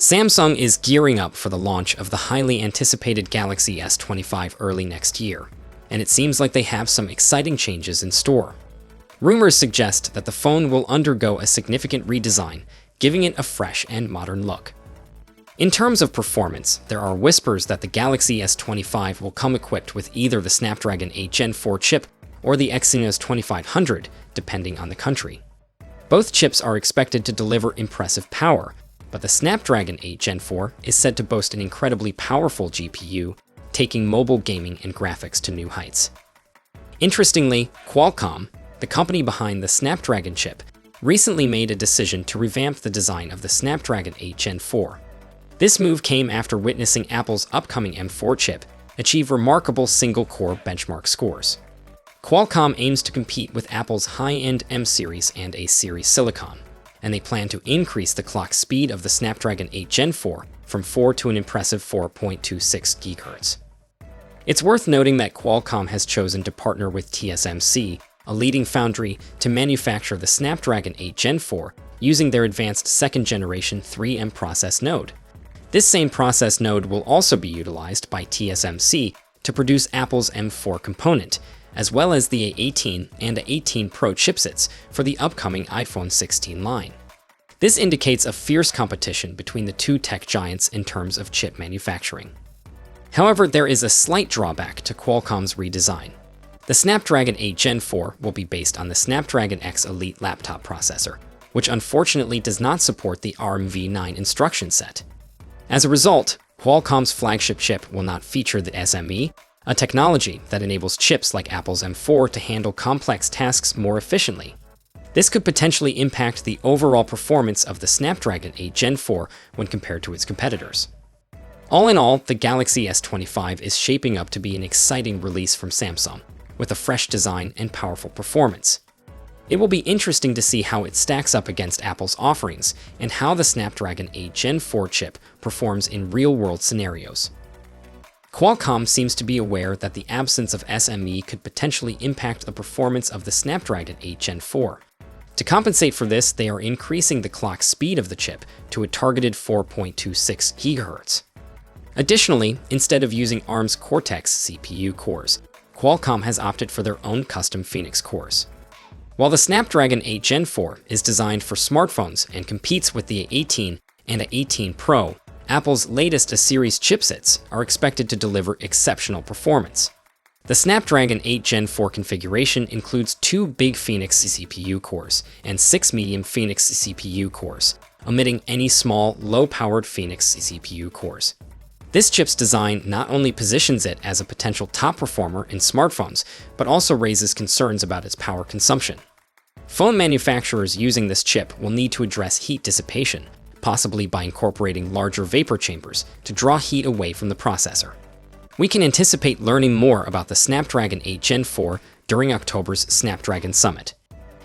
Samsung is gearing up for the launch of the highly anticipated Galaxy S25 early next year, and it seems like they have some exciting changes in store. Rumors suggest that the phone will undergo a significant redesign, giving it a fresh and modern look. In terms of performance, there are whispers that the Galaxy S25 will come equipped with either the Snapdragon 8 Gen 4 chip or the Exynos 2500, depending on the country. Both chips are expected to deliver impressive power, but the Snapdragon 8 Gen 4 is said to boast an incredibly powerful GPU, taking mobile gaming and graphics to new heights. Interestingly, Qualcomm, the company behind the Snapdragon chip, recently made a decision to revamp the design of the Snapdragon 8 Gen 4. This move came after witnessing Apple's upcoming M4 chip achieve remarkable single-core benchmark scores. Qualcomm aims to compete with Apple's high-end M series and A series silicon, and they plan to increase the clock speed of the Snapdragon 8 Gen 4 from 4 to an impressive 4.26 GHz. It's worth noting that Qualcomm has chosen to partner with TSMC, a leading foundry, to manufacture the Snapdragon 8 Gen 4 using their advanced second-generation 3M process node. This same process node will also be utilized by TSMC to produce Apple's M4 component, as well as the A18 and A18 Pro chipsets for the upcoming iPhone 16 line. This indicates a fierce competition between the two tech giants in terms of chip manufacturing. However, there is a slight drawback to Qualcomm's redesign. The Snapdragon 8 Gen 4 will be based on the Snapdragon X Elite laptop processor, which unfortunately does not support the ARM v9 instruction set. As a result, Qualcomm's flagship chip will not feature the SME, a technology that enables chips like Apple's M4 to handle complex tasks more efficiently. This could potentially impact the overall performance of the Snapdragon 8 Gen 4 when compared to its competitors. All in all, the Galaxy S25 is shaping up to be an exciting release from Samsung, with a fresh design and powerful performance. It will be interesting to see how it stacks up against Apple's offerings and how the Snapdragon 8 Gen 4 chip performs in real-world scenarios. Qualcomm seems to be aware that the absence of SME could potentially impact the performance of the Snapdragon 8 Gen 4. To compensate for this, they are increasing the clock speed of the chip to a targeted 4.26 GHz. Additionally, instead of using ARM's Cortex CPU cores, Qualcomm has opted for their own custom Phoenix cores. While the Snapdragon 8 Gen 4 is designed for smartphones and competes with the A18 and A18 Pro, Apple's latest A-series chipsets are expected to deliver exceptional performance. The Snapdragon 8 Gen 4 configuration includes 2 big Phoenix CPU cores and 6 medium Phoenix CPU cores, omitting any small, low-powered Phoenix CPU cores. This chip's design not only positions it as a potential top performer in smartphones, but also raises concerns about its power consumption. Phone manufacturers using this chip will need to address heat dissipation, possibly by incorporating larger vapor chambers to draw heat away from the processor. We can anticipate learning more about the Snapdragon 8 Gen 4 during October's Snapdragon Summit.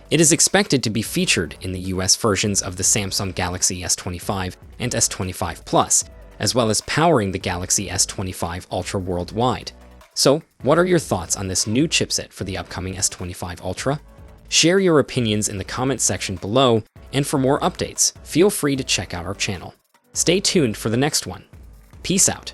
It is expected to be featured in the US versions of the Samsung Galaxy S25 and S25 Plus, as well as powering the Galaxy S25 Ultra worldwide. So, what are your thoughts on this new chipset for the upcoming S25 Ultra? Share your opinions in the comment section below, and for more updates, feel free to check out our channel. Stay tuned for the next one. Peace out.